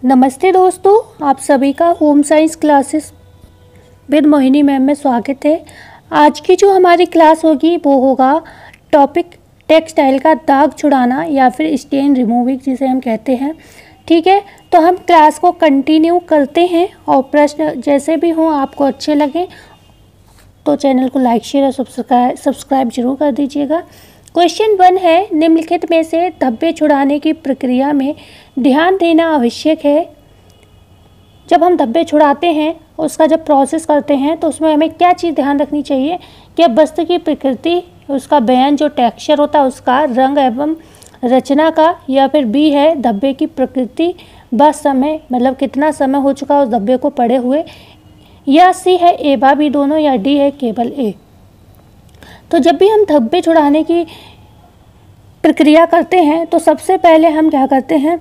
नमस्ते दोस्तों, आप सभी का home science classes with Mohini ma'am में स्वागत है। आज की जो हमारी क्लास होगी वो होगा टॉपिक टेक्सटाइल का दाग छुड़ाना या फिर स्टेन रिमूविंग जिसे हम कहते हैं। ठीक है, तो हम क्लास को कंटिन्यू करते हैं और प्रश्न जैसे भी हों आपको अच्छे लगें तो चैनल को लाइक शेयर और सब्सक्राइब जरूर कर दीजिएगा। क्वेश्चन 1 है, निम्नलिखित में से धब्बे छुड़ाने की प्रक्रिया में ध्यान देना आवश्यक है। जब हम धब्बे छुड़ाते हैं उसका जब प्रोसेस करते हैं तो उसमें हमें क्या चीज़ ध्यान रखनी चाहिए कि वस्तु की प्रकृति, उसका बयान, जो टेक्सचर होता है उसका, रंग एवं रचना का, या फिर बी है धब्बे की प्रकृति व समय, मतलब कितना समय हो चुका उस धब्बे को पड़े हुए, या सी है ए बा बी दोनों, या डी है केवल ए। तो जब भी हम धब्बे छुड़ाने की प्रक्रिया करते हैं तो सबसे पहले हम क्या करते हैं,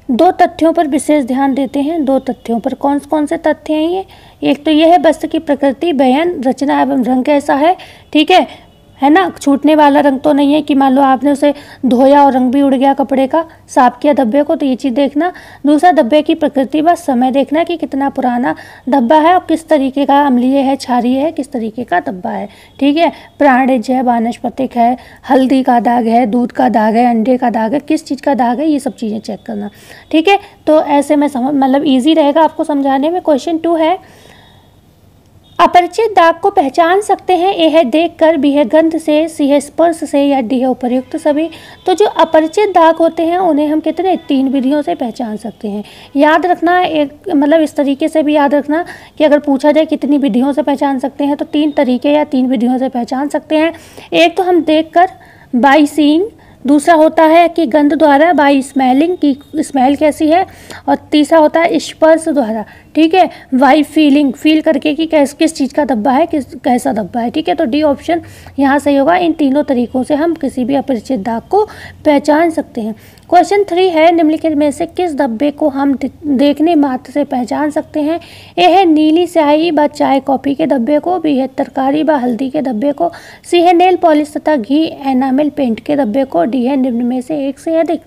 दो तथ्यों पर विशेष ध्यान देते हैं। दो तथ्यों पर, कौन कौन से तथ्य हैं ये? एक तो ये है वस्तु की प्रकृति, बयान, रचना एवं रंग कैसा है। ठीक है ना, छूटने वाला रंग तो नहीं है कि मान लो आपने उसे धोया और रंग भी उड़ गया कपड़े का, साफ किया धब्बे को, तो ये चीज़ देखना। दूसरा, धब्बे की प्रकृति व समय देखना कि कितना पुराना धब्बा है और किस तरीके का, अम्लीय है, क्षारीय है, किस तरीके का धब्बा है। ठीक है, प्राणिज है, वानस्पतिक है, हल्दी का दाग है, दूध का दाग है, अंडे का दाग है, किस चीज़ का दाग है, ये सब चीज़ें चेक करना। ठीक है, तो ऐसे में मतलब ईजी रहेगा आपको समझाने में। क्वेश्चन 2 है, अपरिचित दाग को पहचान सकते हैं। ए है देखकर, बी है गंध से, सी है स्पर्श से, या डी है उपर्युक्त सभी। तो जो अपरिचित दाग होते हैं उन्हें हम कितने 3 विधियों से पहचान सकते हैं। याद रखना, एक मतलब इस तरीके से भी याद रखना कि अगर पूछा जाए कितनी विधियों से पहचान सकते हैं तो 3 तरीके या 3 विधियों से पहचान सकते हैं। एक तो हम देखकर, बाई सीइंग। दूसरा होता है कि गंध द्वारा, बाई स्मेलिंग, की स्मेल कैसी है। और तीसरा होता है स्पर्श द्वारा। ठीक है, बाई फीलिंग, फील करके कि किस चीज़ का धब्बा है, कैसा धब्बा है। ठीक है, तो डी ऑप्शन यहाँ सही होगा। इन तीनों तरीकों से हम किसी भी अपरिचित दाग को पहचान सकते हैं। क्वेश्चन 3 है, निम्नलिखित में से किस धब्बे को हम देखने मात्र से पहचान सकते हैं। ए है नीली स्याही व चाय कॉफ़ी के धब्बे को, बी है तरकारी व हल्दी के धब्बे को, सी है नेल पॉलिश तथा घी एनामेल पेंट के धब्बे को, डी है निम्न में से एक से अधिक।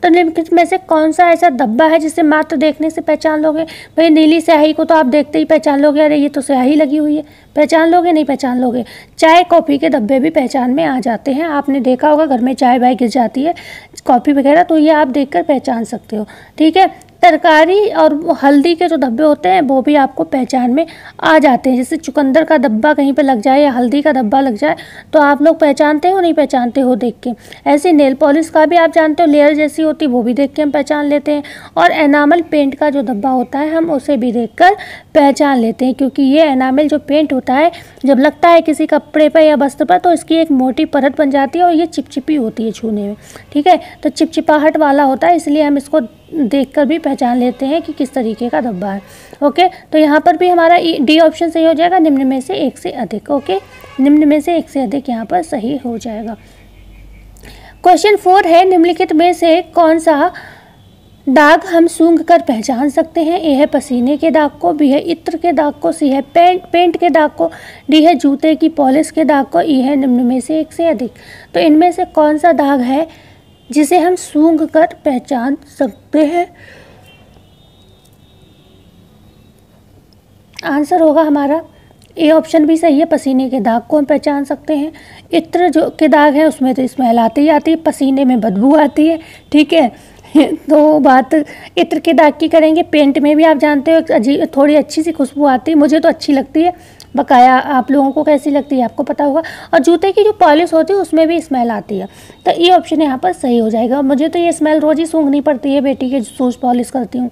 तो निम्नलिखित में से कौन सा ऐसा धब्बा है जिसे मात्र देखने से पहचान लोगे? भाई नीली स्याही को तो आप देखते ही पहचान लोगे, अरे ये तो स्याही लगी हुई है, पहचान लोगे? नहीं पहचान लोगे। चाय कॉफ़ी के धब्बे भी पहचान में आ जाते हैं, आपने देखा होगा घर में चाय वाय गिर जाती है, कॉफ़ी वगैरह, तो ये आप देखकर पहचान सकते हो। ठीक है, तरकारी और हल्दी के जो धब्बे होते हैं वो भी आपको पहचान में आ जाते हैं। जैसे चुकंदर का धब्बा कहीं पे लग जाए या हल्दी का धब्बा लग जाए तो आप लोग पहचानते हो, नहीं पहचानते हो देख के। ऐसे नेल पॉलिश का भी आप जानते हो, लेयर जैसी होती है, वो भी देख के हम पहचान लेते हैं। और एनामल पेंट का जो धब्बा होता है हम उसे भी देख कर पहचान लेते हैं, क्योंकि ये एनामल जो पेंट होता है जब लगता है किसी कपड़े पर या वस्त्र पर तो इसकी एक मोटी परत बन जाती है और ये चिपचिपी होती है छूने में। ठीक है, तो चिपचिपाहट वाला होता है, इसलिए हम इसको देखकर भी पहचान लेते हैं कि किस तरीके का धब्बा है। ओके, तो यहाँ पर भी हमारा डी ऑप्शन सही हो जाएगा, निम्न में से एक से अधिक। ओके, निम्न में से एक से अधिक यहाँ पर सही हो जाएगा। क्वेश्चन 4 है, निम्नलिखित में से कौन सा दाग हम सूंघ कर पहचान सकते हैं। ए है पसीने के दाग को, बी है इत्र के दाग को, सी है पेंट के दाग को, डी है जूते की पॉलिश के दाग को, ई है निम्न में से एक से अधिक। तो इनमें से कौन सा दाग है जिसे हम सूंघ कर पहचान सकते हैं? आंसर होगा हमारा ए ऑप्शन भी सही है, पसीने के दाग को हम पहचान सकते हैं। इत्र जो के दाग है उसमें तो स्मेल आती ही आती है, पसीने में बदबू आती है। ठीक है, तो बात इत्र के दाग की करेंगे। पेंट में भी आप जानते हो थोड़ी अच्छी सी खुशबू आती है, मुझे तो अच्छी लगती है, बकाया आप लोगों को कैसी लगती है आपको पता होगा। और जूते की जो पॉलिश होती है उसमें भी स्मेल आती है, तो ये ऑप्शन यहाँ पर सही हो जाएगा। मुझे तो ये स्मेल रोज़ ही सूंघनी पड़ती है, बेटी के शूज़ पॉलिश करती हूँ।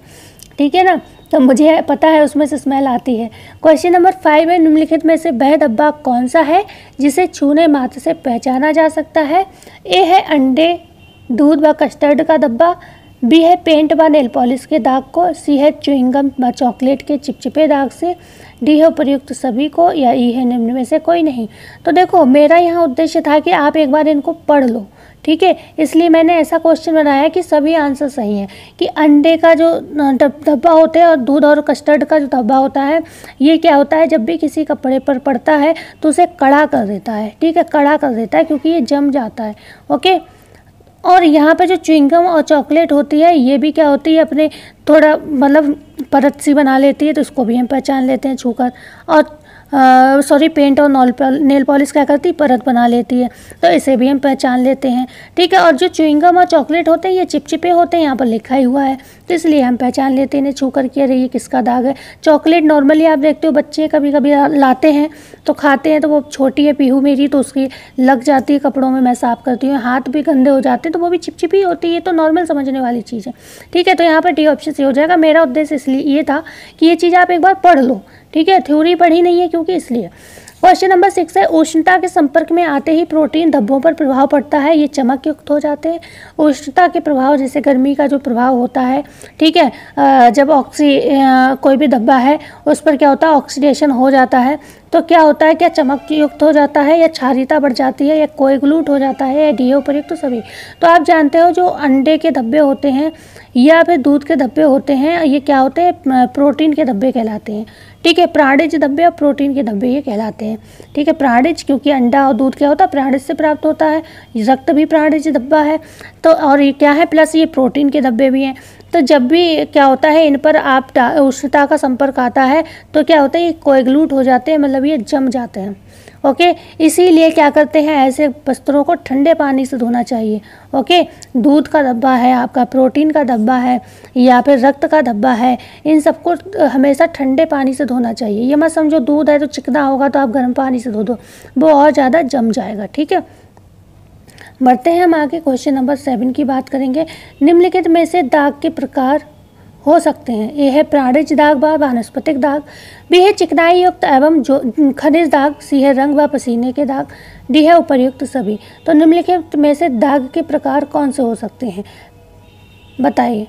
ठीक है ना, तो मुझे पता है उसमें से स्मेल आती है। क्वेश्चन नंबर 5 है, निम्नलिखित में से वह धब्बा कौन सा है जिसे छूने मात्र से पहचाना जा सकता है। ए है अंडे, दूध व कस्टर्ड का धब्बा, बी है पेंट व नेल पॉलिश के दाग को, सी है च्युइंगम व चॉकलेट के चिपचिपे दाग से, डी है उपर्युक्त सभी को, या ई है निम्न में से कोई नहीं। तो देखो, मेरा यहाँ उद्देश्य था कि आप एक बार इनको पढ़ लो। ठीक है, इसलिए मैंने ऐसा क्वेश्चन बनाया कि सभी आंसर सही हैं। कि अंडे का जो धब्बा होता है और दूध और कस्टर्ड का जो धब्बा होता है, ये क्या होता है, जब भी किसी कपड़े पर पड़ता है तो उसे कड़ा कर देता है। ठीक है, कड़ा कर देता है क्योंकि ये जम जाता है। ओके, और यहाँ पे जो च्युइंगम और चॉकलेट होती है ये भी क्या होती है, अपने थोड़ा मतलब परत सी बना लेती है, तो उसको भी हम पहचान लेते हैं छूकर। और सॉरी, पेंट और नेल पॉलिश क्या करती है, परत बना लेती है, तो इसे भी हम पहचान लेते हैं। ठीक है, और जो च्युइंगम और चॉकलेट होते हैं ये चिपचिपे होते हैं, यहाँ पर लिखा ही हुआ है, तो इसलिए हम पहचान लेते हैं इन्हें छू कर के, अरे ये किसका दाग है। चॉकलेट नॉर्मली आप देखते हो बच्चे कभी कभी लाते हैं तो खाते हैं, तो वो छोटी है पीहू मेरी, तो उसकी लग जाती है कपड़ों में, मैं साफ़ करती हूँ, हाथ भी गंदे हो जाते हैं, तो वो भी चिपचिपी होती है, तो नॉर्मल समझने वाली चीज़ है। ठीक है, तो यहाँ पर डी ऑप्शन सही हो जाएगा। मेरा उद्देश्य इसलिए ये था कि ये चीज़ आप एक बार पढ़ लो। ठीक है, थ्योरी पढ़ी नहीं है क्योंकि, इसलिए। क्वेश्चन नंबर 6 है, उष्णता के संपर्क में आते ही प्रोटीन धब्बों पर प्रभाव पड़ता है, ये चमक युक्त हो जाते हैं। उष्णता के प्रभाव, जैसे गर्मी का जो प्रभाव होता है, ठीक है, जब कोई भी धब्बा है उस पर क्या होता है, ऑक्सीडेशन हो जाता है, तो क्या होता है, क्या चमक युक्त हो जाता है, या क्षारीयता बढ़ जाती है, या कोएगुलेट हो जाता है, या डी उपयुक्त सभी। तो आप जानते हो जो अंडे के धब्बे होते हैं या फिर दूध के धब्बे होते हैं, ये क्या होते हैं, प्रोटीन के धब्बे कहलाते हैं। ठीक है, प्राणिज धब्बे और प्रोटीन के धब्बे ये कहलाते हैं। ठीक है, प्राणिज क्योंकि अंडा और दूध क्या होता है, प्राणिज से प्राप्त होता है, रक्त भी प्राणिज धब्बा है, तो और ये क्या है, प्लस ये प्रोटीन के धब्बे भी हैं। तो जब भी क्या होता है, इन पर आप उष्णता का संपर्क आता है तो क्या होता है, ये कोएगुलेट हो जाते हैं, मतलब ये जम जाते हैं। ओके, इसीलिए क्या करते हैं, ऐसे वस्त्रों को ठंडे पानी से धोना चाहिए। ओके, दूध का धब्बा है आपका, प्रोटीन का धब्बा है, या फिर रक्त का धब्बा है, इन सबको हमेशा ठंडे पानी से धोना चाहिए। ये मत समझो दूध है तो चिकना होगा तो आप गर्म पानी से धो दो, वो और ज़्यादा जम जाएगा। ठीक है, बढ़ते हैं हम आगे। क्वेश्चन नंबर 7 की बात करेंगे। निम्नलिखित में से दाग के प्रकार हो सकते हैं। ए है प्राणिज दाग व वानस्पतिक दाग, बी है चिकनाई युक्त एवं जो खनिज दाग, सी है रंग व पसीने के दाग, डी है उपर्युक्त सभी। तो निम्नलिखित में से दाग के प्रकार कौन से हो सकते हैं, बताइए।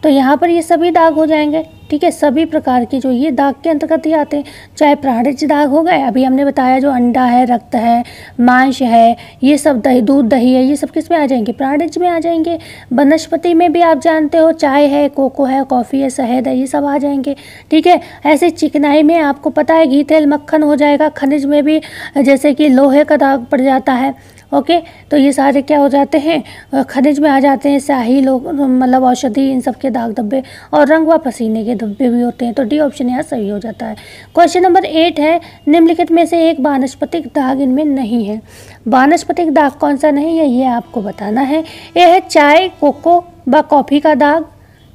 तो यहाँ पर ये सभी दाग हो जाएंगे। ठीक है, सभी प्रकार के जो ये दाग के अंतर्गत ही आते हैं, चाहे प्राणिज दाग हो गए, अभी हमने बताया जो अंडा है, रक्त है, मांस है, ये सब दही, दूध दही है, ये सब किस में आ जाएंगे, प्राणिज में आ जाएंगे। वनस्पति में भी आप जानते हो, चाय है, कोको है, कॉफ़ी है, शहद है, ये सब आ जाएंगे। ठीक है, ऐसे चिकनाई में आपको पता है घी तेल मक्खन हो जाएगा। खनिज में भी जैसे कि लोहे का दाग पड़ जाता है। ओके, तो ये सारे क्या हो जाते हैं, खनिज में आ जाते हैं। स्याही लोग मतलब औषधि, इन सब के दाग धब्बे, और रंग व पसीने के धब्बे भी होते हैं। तो डी ऑप्शन यहाँ सही हो जाता है। क्वेश्चन नंबर 8 है, निम्नलिखित में से एक वानस्पतिक दाग इनमें नहीं है। वानस्पतिक दाग कौन सा नहीं है, ये आपको बताना है। ए है चाय, कोको व कॉफ़ी का दाग,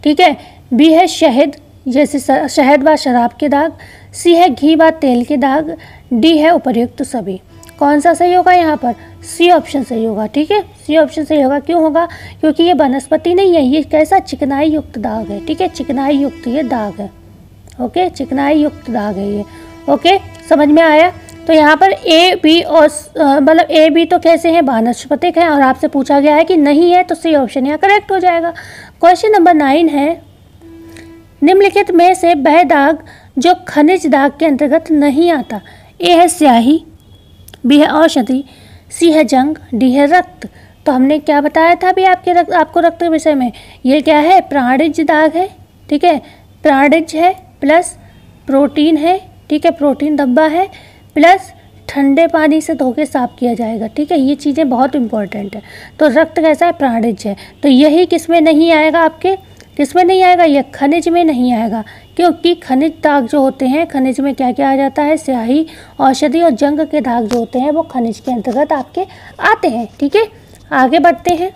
ठीक है। बी है शहद, जैसे शहद व शराब के दाग। सी है घी व तेल के दाग। डी है उपर्युक्त सभी। कौन सा सही होगा यहाँ पर, सी ऑप्शन सही होगा। ठीक है, सी ऑप्शन सही होगा। क्यों होगा, क्योंकि ये वनस्पति नहीं है, ये कैसा चिकनाई युक्त दाग है। ठीक है, चिकनाई युक्त ये दाग है। ओके, चिकनाई युक्त दाग है ये। ओके, समझ में आया। तो यहाँ पर ए बी और मतलब ए बी तो कैसे हैं, वानस्पतिक है, और आपसे पूछा गया है कि नहीं है, तो सी ऑप्शन यहाँ करेक्ट हो जाएगा। क्वेश्चन नंबर 9 है, निम्नलिखित में से वह दाग जो खनिज दाग के अंतर्गत नहीं आता। ए है स्याही, बी है औषधि, सी है जंग, डी है रक्त। तो हमने क्या बताया था अभी आपको रक्त के विषय में, ये क्या है, प्राणिज दाग है। ठीक है, प्राणिज है प्लस प्रोटीन है। ठीक है, प्रोटीन धब्बा है प्लस ठंडे पानी से धो के साफ किया जाएगा। ठीक है, ये चीज़ें बहुत इंपॉर्टेंट है। तो रक्त कैसा है, प्राणिज है। तो यही किस में नहीं आएगा, आपके किस में नहीं आएगा, ये खनिज में नहीं आएगा, क्योंकि खनिज दाग जो होते हैं, खनिज में क्या क्या आ जाता है, स्याही, औषधि और जंग के दाग जो होते हैं वो खनिज के अंतर्गत आपके आते हैं। ठीक है, आगे बढ़ते हैं।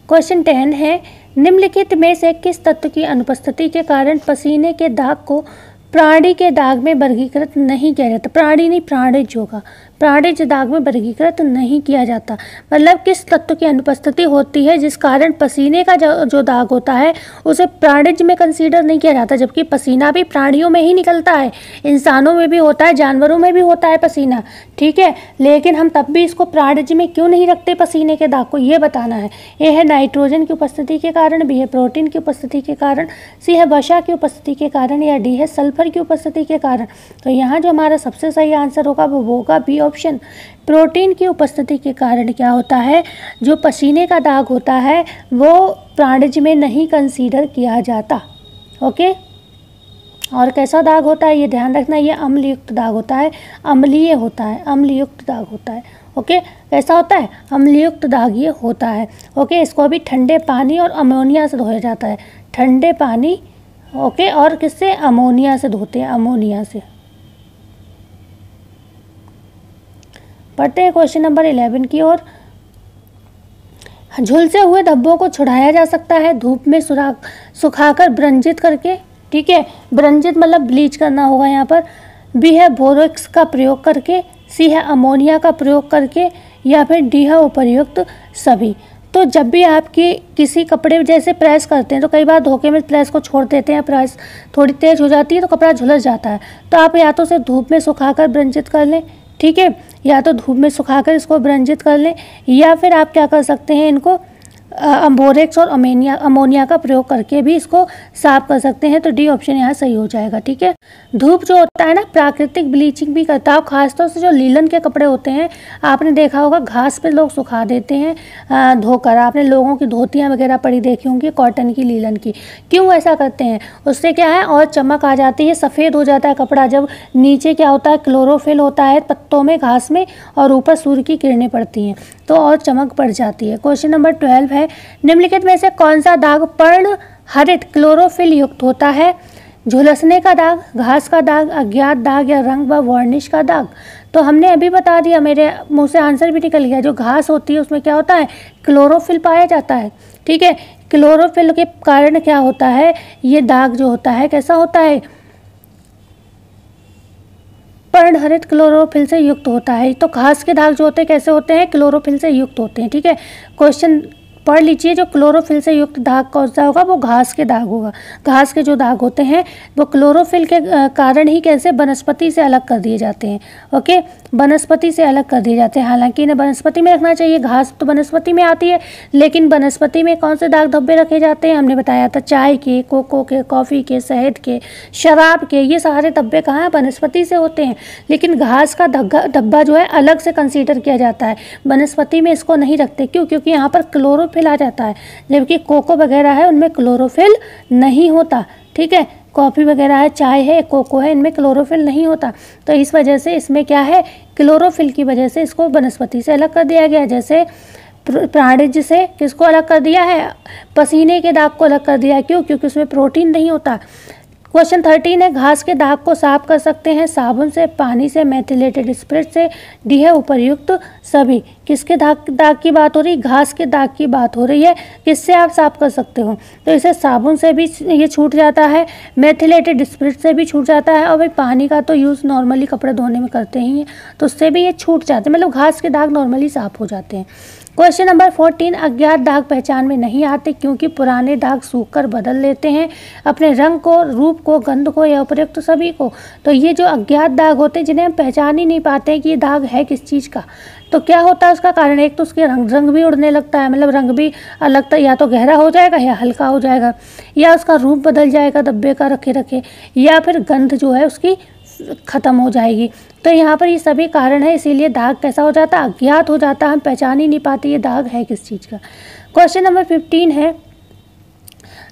क्वेश्चन 10 है, निम्नलिखित में से किस तत्व की अनुपस्थिति के कारण पसीने के दाग को प्राणी के दाग में वर्गीकृत नहीं किया जाता। प्राणी नहीं, प्राणिज होगा। प्राणिज दाग में वर्गीकृत नहीं किया जाता, मतलब किस तत्व की अनुपस्थिति होती है जिस कारण पसीने का जो दाग होता है उसे प्राणिज में कंसीडर नहीं किया जाता, जबकि पसीना भी प्राणियों में ही निकलता है, इंसानों में भी होता है, जानवरों में भी होता है पसीना। ठीक है, लेकिन हम तब भी इसको प्राणिज में क्यों नहीं रखते पसीने के दाग को, ये बताना है। ए है नाइट्रोजन की उपस्थिति के कारण, बी है प्रोटीन की उपस्थिति के कारण, सी है वसा की उपस्थिति के कारण, या डी है सल्फर की उपस्थिति के कारण। तो यहाँ जो हमारा सबसे सही आंसर होगा वो होगा बी ऑप्शन, प्रोटीन की उपस्थिति के कारण क्या होता है, जो पसीने का दाग होता है वो प्राणिज में नहीं कंसीडर किया जाता। ओके, और कैसा दाग होता है ये ध्यान रखना, ये अम्लयुक्त दाग होता है, अम्लीय होता है, अम्लयुक्त दाग होता है। ओके, कैसा होता है, अम्लयुक्त दाग ये होता है। ओके, इसको भी ठंडे पानी और अमोनिया से धोया जाता है, ठंडे पानी ओके और किससे, अमोनिया से धोते हैं, अमोनिया से। पढ़ते हैं क्वेश्चन नंबर 11 की ओर। झुलसे हुए धब्बों को छुड़ाया जा सकता है धूप में सुखाकर ब्रंजित करके, ठीक है, ब्रंजित मतलब ब्लीच करना होगा यहाँ पर। बी है बोरोक्स का प्रयोग करके, सी है अमोनिया का प्रयोग करके, या फिर डी है उपर्युक्त सभी। तो जब भी आपकी किसी कपड़े जैसे प्रेस करते हैं तो कई बार धोखे में प्रेस को छोड़ देते हैं, प्रेस थोड़ी तेज हो जाती है तो कपड़ा झुलस जाता है। तो आप या तो उसे धूप में सुखाकर ब्रंजित कर लें, ठीक है, या तो धूप में सुखाकर इसको ब्रंजित कर लें, या फिर आप क्या कर सकते हैं, इनको बोरेक्स और अमोनिया का प्रयोग करके भी इसको साफ कर सकते हैं। तो डी ऑप्शन यहाँ सही हो जाएगा, ठीक है। धूप जो होता है ना प्राकृतिक ब्लीचिंग भी करता है, खासतौर से जो लीलन के कपड़े होते हैं, आपने देखा होगा घास पे लोग सुखा देते हैं धोकर, आपने लोगों की धोतियाँ वगैरह पड़ी देखी होंगी कॉटन की, लीलन की। क्यों ऐसा करते हैं, उससे क्या है और चमक आ जाती है, सफ़ेद हो जाता है कपड़ा। जब नीचे क्या होता है, क्लोरोफिल होता है पत्तों में, घास में, और ऊपर सूर्य की किरणें पड़ती हैं तो और चमक बढ़ जाती है। क्वेश्चन नंबर 12 है, निम्नलिखित में से कौन सा दाग पर्ण हरित क्लोरोफिल युक्त होता है, झुलसने का दाग, घास का दाग, अज्ञात दाग, या रंग व वार्निश का दाग। तो हमने अभी बता दिया, मेरे मुंह से आंसर भी निकल गया। जो घास होती है उसमें क्या होता है, क्लोरोफिल पाया जाता है, ठीक है। क्लोरोफिल के कारण क्या होता है, ये दाग जो होता है कैसा होता है, पर्णहरित क्लोरोफिल से युक्त होता है। तो घास के दाग जो होते हैं कैसे होते हैं, क्लोरोफिल से युक्त होते हैं, ठीक है। क्वेश्चन पढ़ लीजिए, जो क्लोरोफिल से युक्त दाग कौन सा होगा, वो घास के दाग होगा। घास के जो दाग होते हैं वो क्लोरोफिल के कारण ही कैसे वनस्पति से अलग कर दिए जाते हैं, ओके, वनस्पति से अलग कर दिए जाते हैं। हालांकि इन्हें वनस्पति में रखना चाहिए, घास तो वनस्पति में आती है, लेकिन वनस्पति में कौन से दाग धब्बे रखे जाते हैं, हमने बताया था चाय के, कोको के, कॉफ़ी के, शहद के, शराब के, ये सारे धब्बे कहाँ हैं, वनस्पति से होते हैं। लेकिन घास का धब्बा जो है अलग से कंसीडर किया जाता है, वनस्पति में इसको नहीं रखते। क्यों, क्योंकि यहाँ पर क्लोरोफिल आ जाता है, जबकि कोको वगैरह है उनमें क्लोरोफिल नहीं होता, ठीक है। कॉफ़ी वगैरह है, चाय है, कोको है, इनमें क्लोरोफिल नहीं होता। तो इस वजह से इसमें क्या है, क्लोरोफिल की वजह से इसको वनस्पति से अलग कर दिया गया। जैसे प्राणिज से किसको अलग कर दिया है, पसीने के दाग को अलग कर दिया है। क्यों, क्योंकि उसमें प्रोटीन नहीं होता। क्वेश्चन 13 है, घास के दाग को साफ कर सकते हैं साबुन से, पानी से, मेथिलेटेड स्पिरिट से, डी है उपर्युक्त सभी। किसके दाग की बात हो रही, घास के दाग की बात हो रही है। किससे आप साफ कर सकते हो, तो इसे साबुन से भी ये छूट जाता है, मेथिलेटेड स्पिरिट से भी छूट जाता है, और भाई पानी का तो यूज़ नॉर्मली कपड़े धोने में करते ही हैं, तो उससे भी ये छूट जाते हैं, मतलब घास के दाग नॉर्मली साफ हो जाते हैं। क्वेश्चन नंबर 14, अज्ञात दाग पहचान में नहीं आते क्योंकि पुराने दाग सूखकर बदल लेते हैं अपने रंग को, रूप को, गंध को, या उपयुक्त सभी को। तो ये जो अज्ञात दाग होते हैं जिन्हें हम पहचान ही नहीं पाते हैं कि ये दाग है किस चीज़ का, तो क्या होता है उसका कारण, एक तो उसके रंग भी उड़ने लगता है, मतलब रंग भी अलग, या तो गहरा हो जाएगा या हल्का हो जाएगा, या उसका रूप बदल जाएगा धब्बे का रखे रखे, या फिर गंध जो है उसकी ख़त्म हो जाएगी। तो यहाँ पर ये सभी कारण है, इसीलिए दाग कैसा हो जाता है, अज्ञात हो जाता है, हम पहचान ही नहीं पाते ये दाग है किस चीज़ का। क्वेश्चन नंबर 15 है,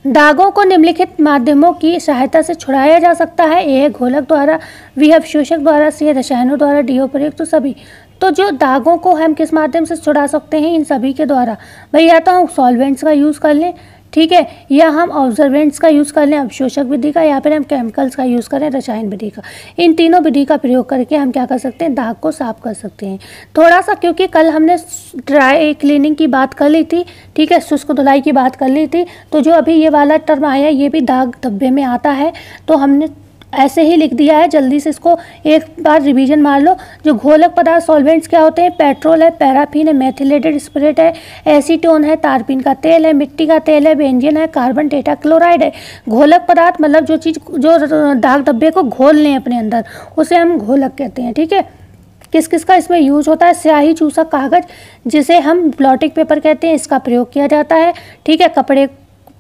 दागों को निम्नलिखित माध्यमों की सहायता से छुड़ाया जा सकता है। ए है घोलक द्वारा, बी है अवशोषक द्वारा, सी है रसायनों द्वारा, डी है उपर्युक्त सभी। तो जो दागों को हम किस माध्यम से छुड़ा सकते हैं, इन सभी के द्वारा। भाई या तो हम सॉल्वेंट्स का यूज़ कर लें, ठीक है, या हम ऑब्जर्वेंट्स का यूज़ कर लें अवशोषक विधि का, या फिर हम केमिकल्स का यूज़ करें रसायन विधि का। इन तीनों विधि का प्रयोग करके हम क्या कर सकते हैं, दाग को साफ कर सकते हैं। थोड़ा सा, क्योंकि कल हमने ड्राई क्लीनिंग की बात कर ली थी, ठीक है, शुष्क धुलाई की बात कर ली थी, तो जो अभी ये वाला टर्म आया ये भी दाग धब्बे में आता है, तो हमने ऐसे ही लिख दिया है। जल्दी से इसको एक बार रिवीजन मार लो। जो घोलक पदार्थ सॉल्वेंट्स क्या होते हैं, पेट्रोल है, पैराफिन है, मेथिलेटेड स्पिरिट है, एसीटोन है, तारपीन का तेल है, मिट्टी का तेल है, बेंजीन है, कार्बन टेट्राक्लोराइड है। घोलक पदार्थ मतलब जो चीज़ जो दाग धब्बे को घोल लें अपने अंदर, उसे हम घोलक कहते हैं, ठीक है। किस किस का इसमें यूज होता है, स्याही चूसक कागज जिसे हम ब्लॉटिंग पेपर कहते हैं, इसका प्रयोग किया जाता है, ठीक है। कपड़े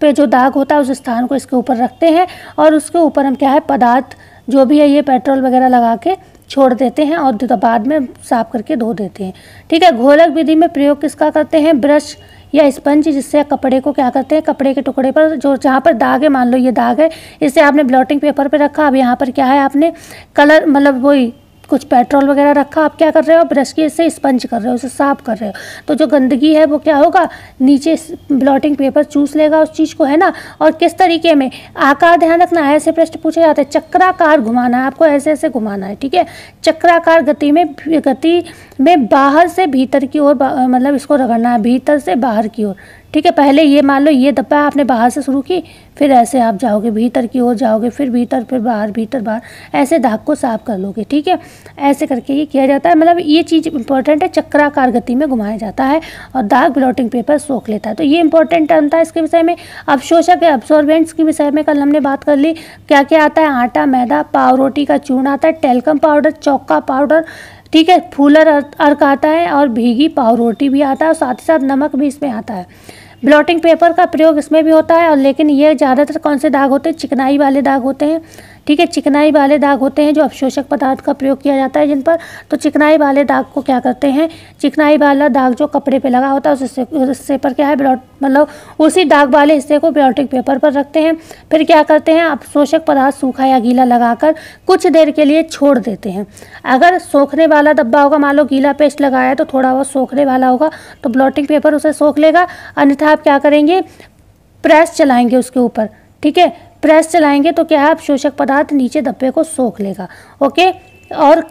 पे जो दाग होता है उस स्थान को इसके ऊपर रखते हैं, और उसके ऊपर हम क्या है पदार्थ जो भी है ये पेट्रोल वगैरह लगा के छोड़ देते हैं, और बाद में साफ करके धो देते हैं, ठीक है। घोलक विधि में प्रयोग किसका करते हैं, ब्रश या स्पंज, जिससे कपड़े को क्या करते हैं, कपड़े के टुकड़े पर जो जहाँ पर दाग है, मान लो ये दाग है, इसे आपने ब्लॉटिंग पेपर पे रखा, अब यहाँ पर क्या है आपने कलर मतलब वही कुछ पेट्रोल वगैरह रखा, आप क्या कर रहे हो, ब्रश के से स्पंज कर रहे हो, उसे साफ कर रहे हो, तो जो गंदगी है वो क्या होगा, नीचे ब्लॉटिंग पेपर चूस लेगा उस चीज़ को, है ना। और किस तरीके में, आकार ध्यान रखना है, ऐसे प्रश्न पूछे जाते हैं, चक्राकार घुमाना है आपको, ऐसे ऐसे घुमाना है, ठीक है। चक्राकार गति में बाहर से भीतर की ओर, मतलब इसको रगड़ना है भीतर से बाहर की ओर, ठीक है। पहले ये मान लो ये डब्बा आपने बाहर से शुरू की, फिर ऐसे आप जाओगे भीतर की ओर जाओगे, फिर भीतर, फिर बाहर, भीतर बाहर, ऐसे दाग को साफ कर लोगे, ठीक है। ऐसे करके ये किया जाता है, मतलब ये चीज़ इंपॉर्टेंट है, चक्राकार गति में घुमाया जाता है और दाग ब्लॉटिंग पेपर सोख लेता है। तो ये इंपॉर्टेंट टर्म था इसके विषय में। अवशोषक एब्सॉर्बेंट्स के विषय में कल हमने बात कर ली, क्या क्या आता है, आटा, मैदा, पाव रोटी का चूर्ण आता है, टेल्कम पाउडर, चौका पाउडर, ठीक है, फूलर अर्क आता है और भीगी पाव रोटी भी आता है, और साथ ही साथ नमक भी इसमें आता है। ब्लॉटिंग पेपर का प्रयोग इसमें भी होता है, और लेकिन ये ज़्यादातर कौन से दाग होते हैं, चिकनाई वाले दाग होते हैं, ठीक है। चिकनाई वाले दाग होते हैं जो अवशोषक पदार्थ का प्रयोग किया जाता है जिन पर, तो चिकनाई वाले दाग को क्या करते हैं, चिकनाई वाला दाग जो कपड़े पे लगा होता है उस हिस्से पर क्या है, मतलब उसी दाग वाले हिस्से को ब्लॉटिंग पेपर पर रखते हैं, फिर क्या करते हैं, अवशोषक पदार्थ सूखा या गीला लगाकर कुछ देर के लिए छोड़ देते हैं। अगर सोखने वाला डब्बा होगा, मान लो गीला पेस्ट लगाया है तो थोड़ा बहुत सोखने वाला होगा तो ब्लॉटिंग पेपर उसे सोख लेगा, अन्यथा आप क्या करेंगे, प्रेस चलाएंगे उसके ऊपर, ठीक है। प्रेस चलाएंगे तो क्या है, अवशोषक पदार्थ नीचे डब्बे को सोख लेगा, ओके। और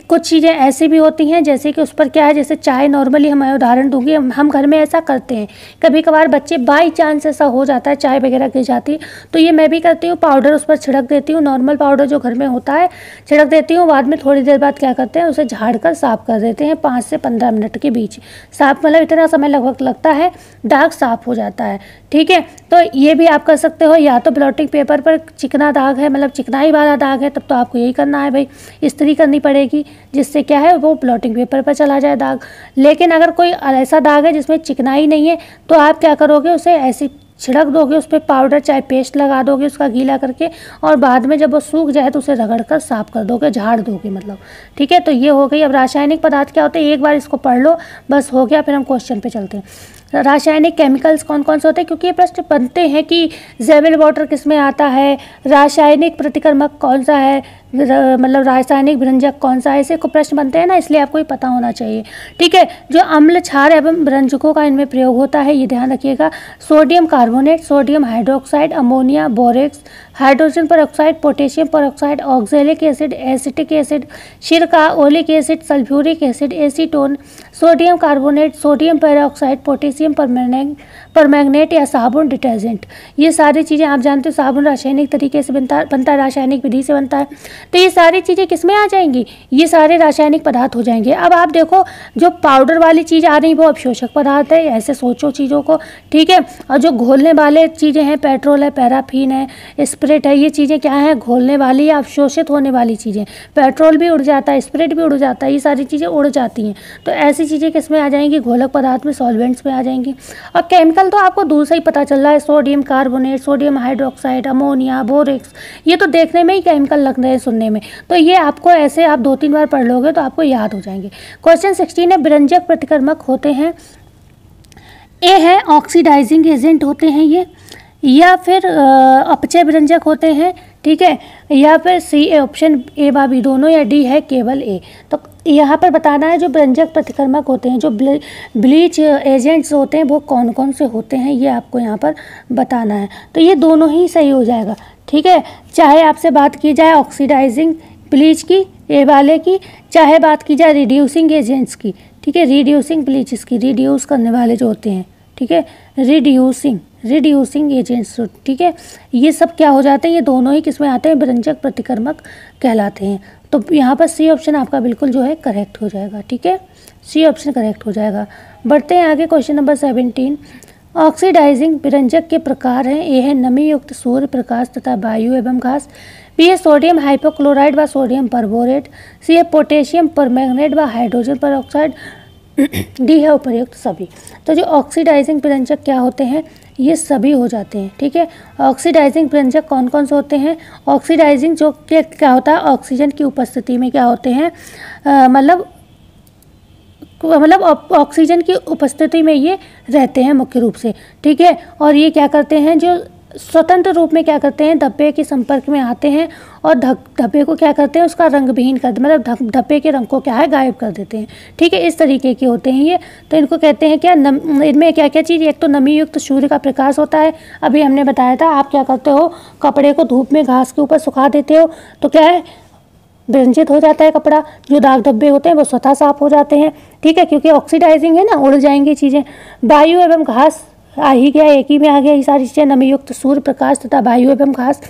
कुछ चीज़ें ऐसी भी होती हैं जैसे कि उस पर क्या है, जैसे चाय, नॉर्मली मैं उदाहरण दूंगी, हम घर में ऐसा करते हैं, कभी कभार बच्चे बाई चांस ऐसा हो जाता है चाय वगैरह गिर जाती है, तो ये मैं भी करती हूँ, पाउडर उस पर छिड़क देती हूँ, नॉर्मल पाउडर जो घर में होता है छिड़क देती हूँ, बाद में थोड़ी देर बाद क्या करते हैं, उसे झाड़ कर साफ़ कर देते हैं, 5 से 15 मिनट के बीच साफ, मतलब इतना समय लगभग लगता है, दाग साफ हो जाता है, ठीक है। तो ये भी आप कर सकते हो, या तो ब्लॉटिंग पेपर पर चिकना दाग है, मतलब चिकनाई वाला दाग है, तब तो आपको यही करना है भाई, इस्त्री करनी पड़ेगी जिससे क्या है वो ब्लॉटिंग पेपर पर चला जाए दाग। लेकिन अगर कोई ऐसा दाग है जिसमें चिकनाई नहीं है तो आप क्या करोगे, उसे ऐसी छिड़क दोगे, उस पर पाउडर चाहे पेस्ट लगा दोगे उसका गीला करके, और बाद में जब वो सूख जाए तो उसे रगड़ कर साफ कर दोगे, झाड़ दोगे, मतलब, ठीक है। तो ये हो गई। अब रासायनिक पदार्थ क्या होते हैं, एक बार इसको पढ़ लो बस हो गया, फिर हम क्वेश्चन पे चलते हैं। रासायनिक केमिकल्स कौन कौन से होते हैं, क्योंकि ये प्रश्न बनते हैं कि ज़ेबेल वाटर किस में आता है, रासायनिक प्रतिक्रमक कौन सा है, मतलब रासायनिक व्यंजक कौन सा है, ऐसे को प्रश्न बनते हैं ना, इसलिए आपको ये पता होना चाहिए, ठीक है। जो अम्ल, क्षार एवं व्यंजकों का इनमें प्रयोग होता है ये ध्यान रखिएगा, sodium carbonate, sodium hydroxide, ammonia, borax, hydrogen peroxide, potassium peroxide, oxalic acid, acetic acid, सिरका, oleic acid, sulphuric acid, acetone, sodium carbonate, sodium peroxide, potassium permanganate या साबुन, डिटर्जेंट, ये सारी चीज़ें आप जानते हो, साबुन रासायनिक तरीके से बनता है, रासायनिक विधि से बनता है, तो ये सारी चीज़ें किस में आ जाएंगी, ये सारे रासायनिक पदार्थ हो जाएंगे। अब आप देखो जो पाउडर वाली चीज़ आ रही वो अवशोषक पदार्थ है, ऐसे सोचो चीज़ों को, ठीक है। और जो घोलने वाले चीज़ें हैं, पेट्रोल है, पैराफिन है, स्प्रिट है, ये चीज़ें क्या हैं, घोलने वाली या अवशोषित होने वाली चीज़ें, पेट्रोल भी उड़ जाता है, स्प्रिट भी उड़ जाता है, ये सारी चीज़ें उड़ जाती हैं, तो ऐसी चीज़ें किस में आ जाएंगी, घोलक पदार्थ में, सॉल्वेंट्स में आ जाएंगी। और केमिकल तो आपको दूर से ही पता चल रहा है, sodium carbonate, sodium hydroxide, ammonia, borax, ये तो देखने में ही केमिकल लग रहे हैं, सुनने में, तो ये आपको ऐसे आप 2-3 बार पढ़ लोगे तो आपको याद हो जाएंगे। क्वेश्चन 16 है, व्यंजक प्रतिक्रमक होते हैं, ए है ऑक्सीडाइजिंग एजेंट होते हैं ये, या फिर अपचय व्यंजक होते हैं, ठीक है, या फिर सी ऑप्शन ए व बी दोनों, या डी है केवल ए। तो यहाँ पर बताना है जो व्यंजक प्रतिक्रमक होते हैं, जो ब्लीच एजेंट्स होते हैं वो कौन कौन से होते हैं, ये आपको यहाँ पर बताना है। तो ये दोनों ही सही हो जाएगा, ठीक है। चाहे आपसे बात की जाए ऑक्सीडाइजिंग ब्लीच की, ए वाले की, चाहे बात की जाए रिड्यूसिंग एजेंट्स की, ठीक है, रिड्यूसिंग ब्लीचेस की, रिड्यूस करने वाले जो होते हैं, ठीक है, रिड्यूसिंग एजेंट्स, ठीक है, ये सब क्या हो जाते हैं, ये दोनों ही किसमें आते हैं, व्यंजक प्रतिक्रमक कहलाते हैं। तो यहाँ पर सी ऑप्शन आपका बिल्कुल जो है करेक्ट हो जाएगा, ठीक है, सी ऑप्शन करेक्ट हो जाएगा। बढ़ते हैं आगे, क्वेश्चन नंबर 17। ऑक्सीडाइजिंग व्यंजक के प्रकार हैं, ए है नमी युक्त सूर्य प्रकाश तथा वायु एवं घास, बी है सोडियम हाइपोक्लोराइड व सोडियम परबोरेट, सी है पोटेशियम परमैंगनेट व हाइड्रोजन परऑक्साइड, डी है उपर्युक्त सभी। तो जो ऑक्सीडाइजिंग व्यंजक क्या होते हैं, ये सभी हो जाते हैं, ठीक है। ऑक्सीडाइजिंग व्यंजक कौन कौन से होते हैं, ऑक्सीडाइजिंग जो क्या होता है, ऑक्सीजन की उपस्थिति में क्या होते हैं, मतलब ऑक्सीजन की उपस्थिति में ये रहते हैं मुख्य रूप से, ठीक है। और ये क्या करते हैं, जो स्वतंत्र रूप में क्या करते हैं, धब्बे के संपर्क में आते हैं और धब्बे को क्या करते हैं, उसका रंग विहीन कर देते, मतलब धब्बे के रंग को क्या है, गायब कर देते हैं। ठीक है, इस तरीके के होते हैं ये। तो इनको कहते हैं क्या, इनमें क्या क्या चीज़, एक तो नमी युक्त सूर्य का प्रकाश होता है। अभी हमने बताया था, आप क्या करते हो, कपड़े को धूप में घास के ऊपर सुखा देते हो तो क्या है, विरंजित हो जाता है कपड़ा, जो दाग धब्बे होते हैं वो स्वतः साफ हो जाते हैं। ठीक है, क्योंकि ऑक्सीडाइजिंग है ना, उड़ जाएंगी चीज़ें। वायु एवं घास आ ही गया, एक ही में आ गया ये सारी चीज़ें, नमी युक्त सूर्य प्रकाश तथा वायु एवं घास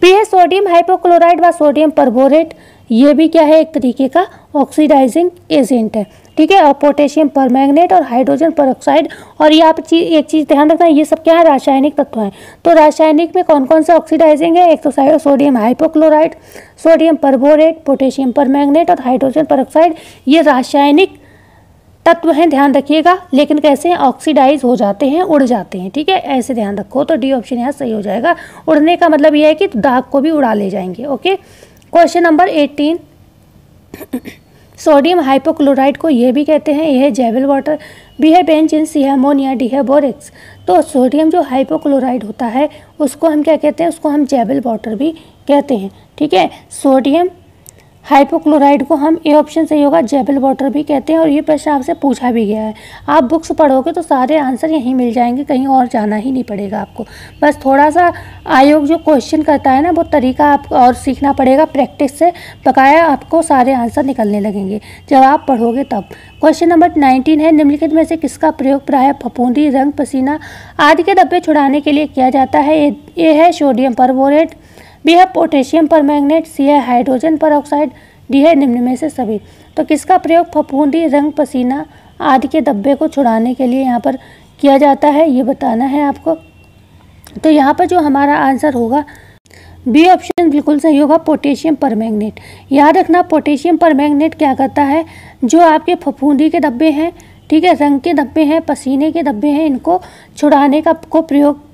भी है। सोडियम हाइपोक्लोराइड व सोडियम परबोरेट, ये भी क्या है, एक तरीके का ऑक्सीडाइजिंग एजेंट है। ठीक है, और पोटेशियम परमैंगनेट और हाइड्रोजन परऑक्साइड, और ये आप एक चीज़ ध्यान रखना, ये सब क्या है, रासायनिक तत्व हैं। तो रासायनिक में कौन कौन सा ऑक्सीडाइजिंग है, एक तो sodium hypochlorite, sodium perborate, potassium permanganate और हाइड्रोजन परऑक्साइड, ये रासायनिक तत्व हैं, ध्यान रखिएगा। लेकिन कैसे हैं, ऑक्सीडाइज हो जाते हैं, उड़ जाते हैं। ठीक है, ऐसे ध्यान रखो। तो डी ऑप्शन यहाँ सही हो जाएगा। उड़ने का मतलब यह है कि दाग को भी उड़ा ले जाएंगे। Okay, question number 18, sodium hypochlorite को ये भी कहते हैं, यह है जैवल वाटर, बी है बेंजीन, सी है अमोनिया, डी है बोरेक्स। तो सोडियम जो हाइपोक्लोराइड होता है उसको हम क्या कहते हैं, उसको हम जैवल वाटर भी कहते हैं। ठीक है, सोडियम हाइपोक्लोराइड को हम, ए ऑप्शन सही होगा, जैवल वाटर भी कहते हैं। और ये प्रश्न आपसे पूछा भी गया है। आप बुक्स पढ़ोगे तो सारे आंसर यहीं मिल जाएंगे, कहीं और जाना ही नहीं पड़ेगा आपको। बस थोड़ा सा आयोग जो क्वेश्चन करता है ना, वो तरीका आप और सीखना पड़ेगा प्रैक्टिस से, बकाया आपको सारे आंसर निकलने लगेंगे जब आप पढ़ोगे तब। क्वेश्चन नंबर 19 है, निम्नलिखित में से किसका प्रयोग प्रायः फफूंदी, रंग, पसीना आदि के धब्बे छुड़ाने के लिए किया जाता है। ए है सोडियम परबोरेट, बी है पोटेशियम परमैंगनेट, सी है हाइड्रोजन परऑक्साइड, डी है निम्न में से सभी। तो किसका प्रयोग फफूंदी, रंग, पसीना आदि के धब्बे को छुड़ाने के लिए यहाँ पर किया जाता है, ये बताना है आपको। तो यहाँ पर जो हमारा आंसर होगा, बी ऑप्शन बिल्कुल सही होगा, पोटेशियम परमैंगनेट। याद रखना, पोटेशियम परमैंगनेट क्या करता है, जो आपके फफूंदी के धब्बे हैं, ठीक है, रंग के धब्बे हैं, पसीने के धब्बे हैं, इनको छुड़ाने का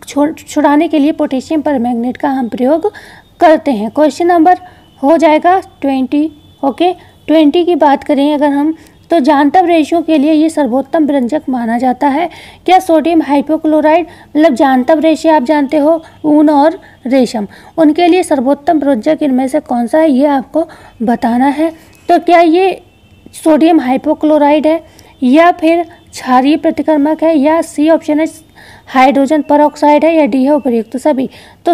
छुड़ाने के लिए पोटेशियम परमैंगनेट का हम प्रयोग करते हैं। क्वेश्चन नंबर हो जाएगा 20। ओके, 20 की बात करें अगर हम, तो जानतब रेशों के लिए ये सर्वोत्तम व्यंजक माना जाता है। क्या सोडियम हाइपोक्लोराइड, मतलब जानतब रेशे आप जानते हो, ऊन और रेशम, उनके लिए सर्वोत्तम व्यंजक इनमें से कौन सा है, ये आपको बताना है। तो क्या ये सोडियम हाइपोक्लोराइड है, या फिर क्षारीय प्रतिक्रमक है, या सी ऑप्शन है हाइड्रोजन परऑक्साइड है, या डी है उपर्युक्त सभी। तो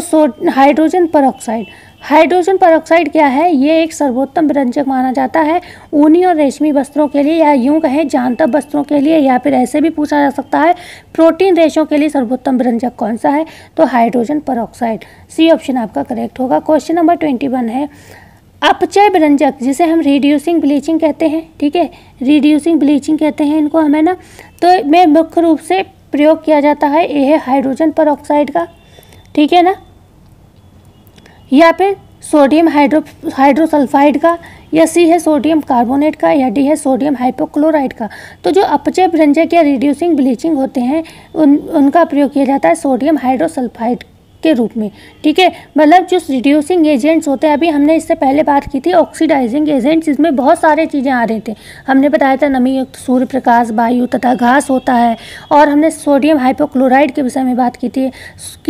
हाइड्रोजन परऑक्साइड, हाइड्रोजन परऑक्साइड क्या है, ये एक सर्वोत्तम व्यंजक माना जाता है ऊनी और रेशमी वस्त्रों के लिए, या यूं कहें जानतब वस्त्रों के लिए, या फिर ऐसे भी पूछा जा सकता है प्रोटीन रेशों के लिए सर्वोत्तम व्यंजक कौन सा है, तो हाइड्रोजन परऑक्साइड, सी ऑप्शन आपका करेक्ट होगा। क्वेश्चन नंबर 21 है, अपचय व्यंजक जिसे हम रिड्यूसिंग ब्लीचिंग कहते हैं, ठीक है, रिड्यूसिंग ब्लीचिंग कहते हैं इनको हमें ना, तो में मुख्य रूप से प्रयोग किया जाता है, ए है हाइड्रोजन परऑक्साइड का, ठीक है ना, या फिर सोडियम हाइड्रोसल्फाइड का, या सी है सोडियम कार्बोनेट का, या डी है सोडियम हाइपोक्लोराइड का। तो जो अपचय व्यंजक या रिड्यूसिंग ब्लीचिंग होते हैं उनका प्रयोग किया जाता है सोडियम हाइड्रोसल्फाइड के रूप में, ठीक है, मतलब जो रिड्यूसिंग एजेंट्स होते हैं, अभी हमने इससे पहले बात की थी ऑक्सीडाइजिंग एजेंट्स, इसमें बहुत सारे चीज़ें आ रहे थे, हमने बताया था नमी युक्त सूर्य प्रकाश, वायु तथा घास होता है, और हमने सोडियम हाइपोक्लोराइड के विषय में बात की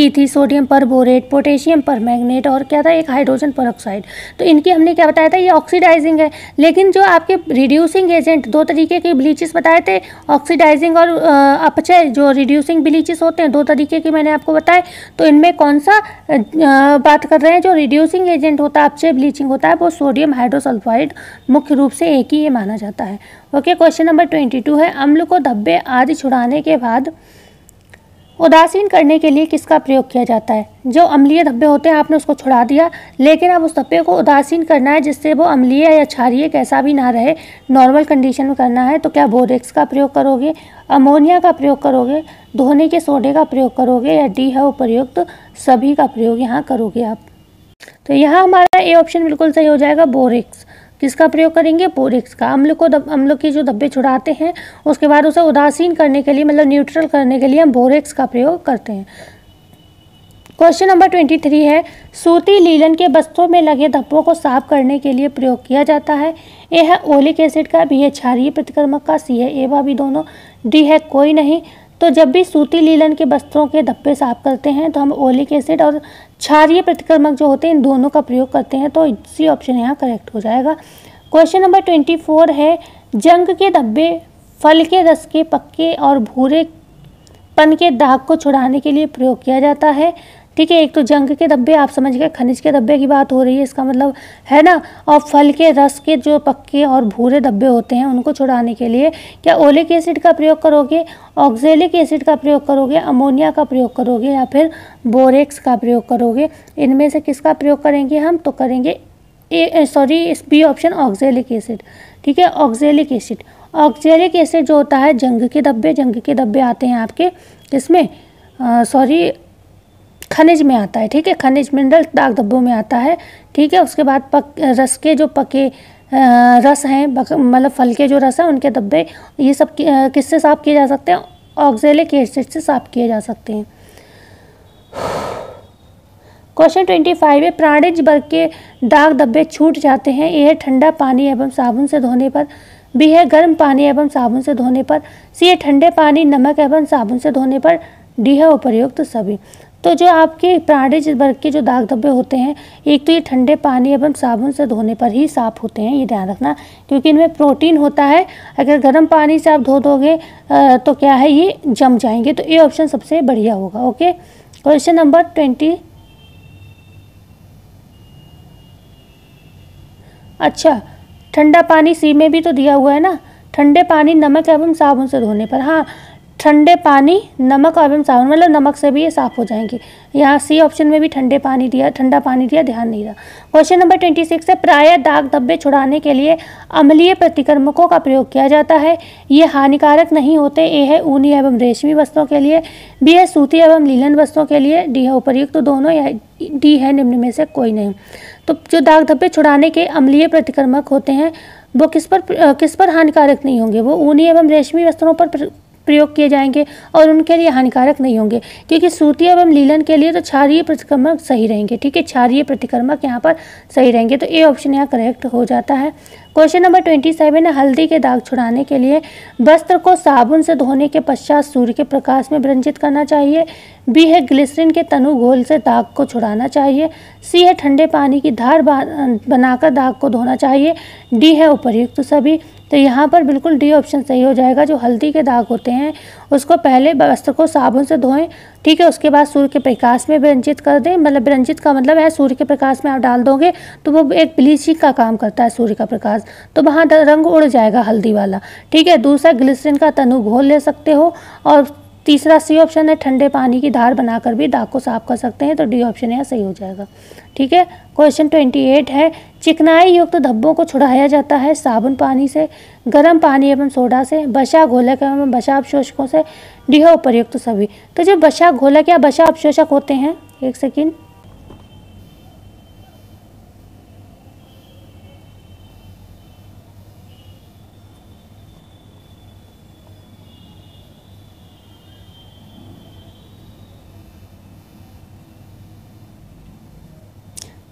थी सोडियम परबोरेट, पोटेशियम परमैंगनेट, और क्या था एक हाइड्रोजन परऑक्साइड। तो इनकी हमने क्या बताया था, ये ऑक्सीडाइजिंग है। लेकिन जो आपके रिड्यूसिंग एजेंट, दो तरीके के ब्लीचेस बताए थे, ऑक्सीडाइजिंग और अपचय, जो रिड्यूसिंग ब्लीचेस होते हैं दो तरीके के मैंने आपको बताए। तो इनमें कौन सा बात कर रहे हैं, जो रिड्यूसिंग एजेंट होता है, अपचय ब्लीचिंग होता है, वो सोडियम हाइड्रोसल्फाइड मुख्य रूप से एक ही ये माना जाता है। ओके, क्वेश्चन नंबर 22 है, अम्ल को धब्बे आदि छुड़ाने के बाद उदासीन करने के लिए किसका प्रयोग किया जाता है। जो अम्लीय धब्बे होते हैं आपने उसको छुड़ा दिया, लेकिन अब उस धब्बे को उदासीन करना है जिससे वो अम्लीय या क्षारीय कैसा भी ना रहे, नॉर्मल कंडीशन में करना है। तो क्या बोरेक्स का प्रयोग करोगे, अमोनिया का प्रयोग करोगे, धोने के सोडे का प्रयोग करोगे, या डी है उपर्युक्त सभी का प्रयोग यहाँ करोगे आप। तो यहाँ हमारा ए ऑप्शन बिल्कुल सही हो जाएगा, बोरेक्स। किसका प्रयोग करेंगे, बोरेक्स का। अम्ल की जो धब्बे छुड़ाते हैं उसके बाद उसे उदासीन करने के लिए, मतलब न्यूट्रल करने के लिए हम बोरेक्स का प्रयोग करते हैं। क्वेश्चन नंबर 23 है, सूती लीलन के वस्त्रों में लगे धब्बों को साफ करने के लिए प्रयोग किया जाता है। ए है ओलिक एसिड का, बी है क्षारीय प्रतिक्रमक का, सी है ए व बी दोनों, डी है कोई नहीं। तो जब भी सूती लीलन के वस्त्रों के धब्बे साफ करते हैं तो हम ओलिक एसिड और क्षारीय प्रतिक्रमक जो होते हैं इन दोनों का प्रयोग करते हैं, तो सी ऑप्शन यहाँ करेक्ट हो जाएगा। क्वेश्चन नंबर 24 है, जंग के धब्बे फल के रस के पक्के और भूरेपन के दाग को छुड़ाने के लिए प्रयोग किया जाता है। ठीक है, एक तो जंग के धब्बे आप समझ गए, खनिज के धब्बे की बात हो रही है इसका मतलब, है ना। और फल के रस के जो पक्के और भूरे धब्बे होते हैं उनको छुड़ाने के लिए क्या ओलिक एसिड का प्रयोग करोगे, ऑक्जेलिक एसिड का प्रयोग करोगे, अमोनिया का प्रयोग करोगे या फिर बोरेक्स का प्रयोग करोगे? इनमें से किसका प्रयोग करेंगे हम? तो करेंगे बी ऑप्शन, ऑक्जेलिक एसिड। ठीक है, ऑक्जेलिक एसिड। ऑक्जेलिक एसिड जो होता है जंग के धब्बे आते हैं आपके इसमें खनिज में आता है। ठीक है, खनिज मिनरल दाग धब्बों में आता है। ठीक है, उसके बाद रस के जो पके रस हैं, मतलब फल के जो रस हैं उनके धब्बे, ये सब किससे साफ किए जा सकते हैं? ऑक्जेलिक एसिड से साफ किए जा सकते हैं। क्वेश्चन 25 है, प्राणिज वर्ग के दाग धब्बे छूट जाते हैं। ए है ठंडा पानी एवं साबुन से धोने पर, बी है गर्म पानी एवं साबुन से धोने पर, सी है ठंडे पानी नमक एवं साबुन से धोने पर, डी है उपर्युक्त सभी। तो जो आपके प्राणिज वर्ग के जो दाग धब्बे होते हैं, एक तो ये ठंडे पानी एवं साबुन से धोने पर ही साफ़ होते हैं, ये ध्यान रखना, क्योंकि इनमें प्रोटीन होता है। अगर गर्म पानी से आप धो दोगे तो क्या है, ये जम जाएंगे। तो ये ऑप्शन सबसे बढ़िया होगा। Okay, question number 20। अच्छा, ठंडा पानी सी में भी तो दिया हुआ है ना, ठंडे पानी नमक एवं साबुन से धोने पर। हाँ, ठंडे पानी नमक एवं साबुन, मतलब नमक से भी ये साफ़ हो जाएंगे। यहाँ सी ऑप्शन में भी ठंडा पानी दिया, ध्यान नहीं रहा। क्वेश्चन नंबर 26 है, प्रायः दाग धब्बे छुड़ाने के लिए अम्लीय प्रतिक्रमकों का प्रयोग किया जाता है। ये हानिकारक नहीं होते। ए है ऊनी एवं रेशमी वस्त्रों के लिए, बी है सूती एवं लीलन वस्त्रों के लिए, डी है उपर्युक्त तो दोनों, या डी है निम्न में से कोई नहीं। तो जो दाग धब्बे छुड़ाने के अम्लीय प्रतिक्रमक होते हैं वो किस पर हानिकारक नहीं होंगे? वो ऊनी एवं रेशमी वस्त्रों पर प्रयोग किए जाएंगे और उनके लिए हानिकारक नहीं होंगे, क्योंकि सूती एवं लीलन के लिए तो क्षारीय प्रतिक्रमक सही रहेंगे। ठीक है, क्षारीय प्रतिक्रमक यहाँ पर सही रहेंगे, तो ए ऑप्शन यहाँ करेक्ट हो जाता है। क्वेश्चन नंबर 27 है, हल्दी के दाग छुड़ाने के लिए वस्त्र को साबुन से धोने के पश्चात सूर्य के प्रकाश में विरंजित करना चाहिए, बी है ग्लिसरीन के तनु घोल से दाग को छुड़ाना चाहिए, सी है ठंडे पानी की धार बनाकर दाग को धोना चाहिए, डी है उपर्युक्त सभी। तो यहाँ पर बिल्कुल डी ऑप्शन सही हो जाएगा। जो हल्दी के दाग होते हैं उसको पहले वस्त्र को साबुन से धोएं, ठीक है, उसके बाद सूर्य के प्रकाश में विरंजित कर दें। मतलब विरंजित का मतलब है सूर्य के प्रकाश में आप डाल दोगे तो वो एक ब्लीचिंग का काम करता है सूर्य का प्रकाश, तो वहाँ रंग उड़ जाएगा हल्दी वाला। ठीक है, दूसरा ग्लिसरीन का तनु घोल ले सकते हो, और तीसरा सी ऑप्शन है ठंडे पानी की धार बनाकर भी दाग को साफ कर सकते हैं, तो डी ऑप्शन यहाँ सही हो जाएगा। ठीक है, क्वेश्चन 28 है, चिकनाई युक्त धब्बों को छुड़ाया जाता है साबुन पानी से, गर्म पानी एवं सोडा से, बशा घोलक एवं बशा अपशोषकों से, डी है उपर्युक्त सभी। तो जो बशा घोलक या बशा अपशोषक होते हैं, एक सेकेंड,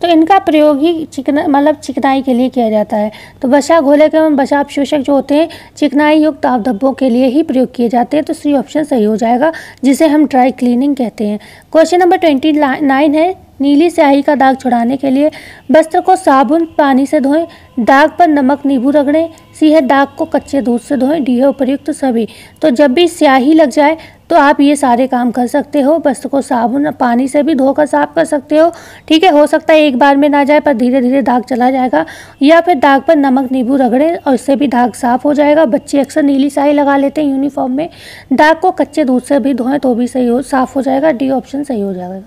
तो इनका प्रयोग ही चिकनाई के लिए किया जाता है। तो बशा घोलक एवं बशा अपशोषक जो होते हैं चिकनाई युक्त दाग धब्बों के लिए ही प्रयोग किए जाते हैं, तो सी ऑप्शन सही हो जाएगा, जिसे हम ड्राई क्लीनिंग कहते हैं। क्वेश्चन नंबर 29 है, नीली स्याही का दाग छुड़ाने के लिए वस्त्र को साबुन पानी से धोएं, दाग पर नमक नींबू रगड़ें, सी है दाग को कच्चे दूध से धोएं, डी है उपर्युक्त सभी। तो जब भी स्याही लग जाए तो आप ये सारे काम कर सकते हो। वस्त्र को साबुन पानी से भी धोकर साफ कर सकते हो। ठीक है, हो सकता है एक बार में ना जाए पर धीरे धीरे दाग चला जाएगा, या फिर दाग पर नमक नींबू रगड़ें और इससे भी दाग साफ हो जाएगा। बच्चे अक्सर नीली स्याही लगा लेते हैं यूनिफॉर्म में, दाग को कच्चे दूध से भी धोएं तो भी साफ हो जाएगा, डी ऑप्शन सही हो जाएगा।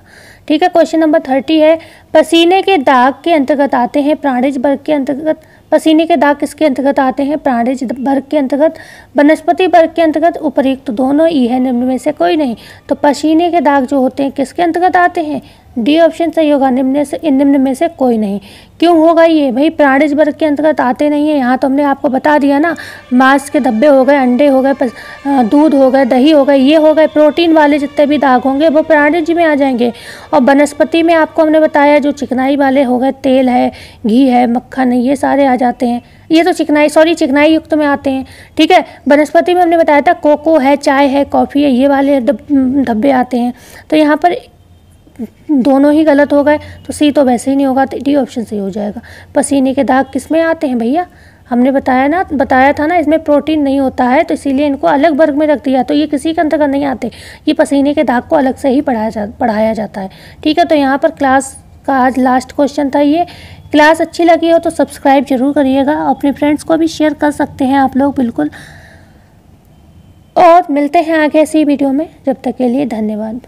ठीक है, क्वेश्चन नंबर 30 है, पसीने के दाग के अंतर्गत आते हैं प्राणिज वर्ग के अंतर्गत, पसीने के दाग किसके अंतर्गत आते हैं? प्राणिज वर्ग के अंतर्गत, वनस्पति वर्ग के अंतर्गत, उपर्युक्त दोनों, ई है निम्न में से कोई नहीं। तो पसीने के दाग जो होते हैं किसके अंतर्गत आते हैं? डी ऑप्शन सही होगा, निम्न में से कोई नहीं। क्यों होगा ये? भाई प्राणिज वर्ग के अंतर्गत आते नहीं है, यहाँ तो हमने आपको बता दिया ना, मांस के धब्बे हो गए, अंडे हो गए, दूध हो गए, दही हो गए, ये हो गए प्रोटीन वाले जितने भी दाग होंगे वो प्राणिज में आ जाएंगे। और वनस्पति में आपको हमने बताया जो चिकनाई वाले हो गए, तेल है, घी है, मक्खन है, ये सारे आ जाते हैं। ये तो चिकनाई युक्त में आते हैं, ठीक है। वनस्पति में हमने बताया था कोको है, चाय है, कॉफ़ी है, ये वाले धब्बे आते हैं। तो यहाँ पर दोनों ही गलत हो गए, तो सी तो वैसे ही नहीं होगा, तो डी ऑप्शन सही हो जाएगा। पसीने के दाग किस में आते हैं भैया, हमने बताया था ना, इसमें प्रोटीन नहीं होता है, तो इसीलिए इनको अलग वर्ग में रख दिया, तो ये किसी के अंतर्गत नहीं आते, ये पसीने के दाग को अलग से ही पढ़ाया जाता है, ठीक है। तो यहाँ पर क्लास का आज लास्ट क्वेश्चन था ये। क्लास अच्छी लगी हो तो सब्सक्राइब जरूर करिएगा, अपने फ्रेंड्स को भी शेयर कर सकते हैं आप लोग बिल्कुल, और मिलते हैं आगे ऐसी वीडियो में। जब तक के लिए धन्यवाद।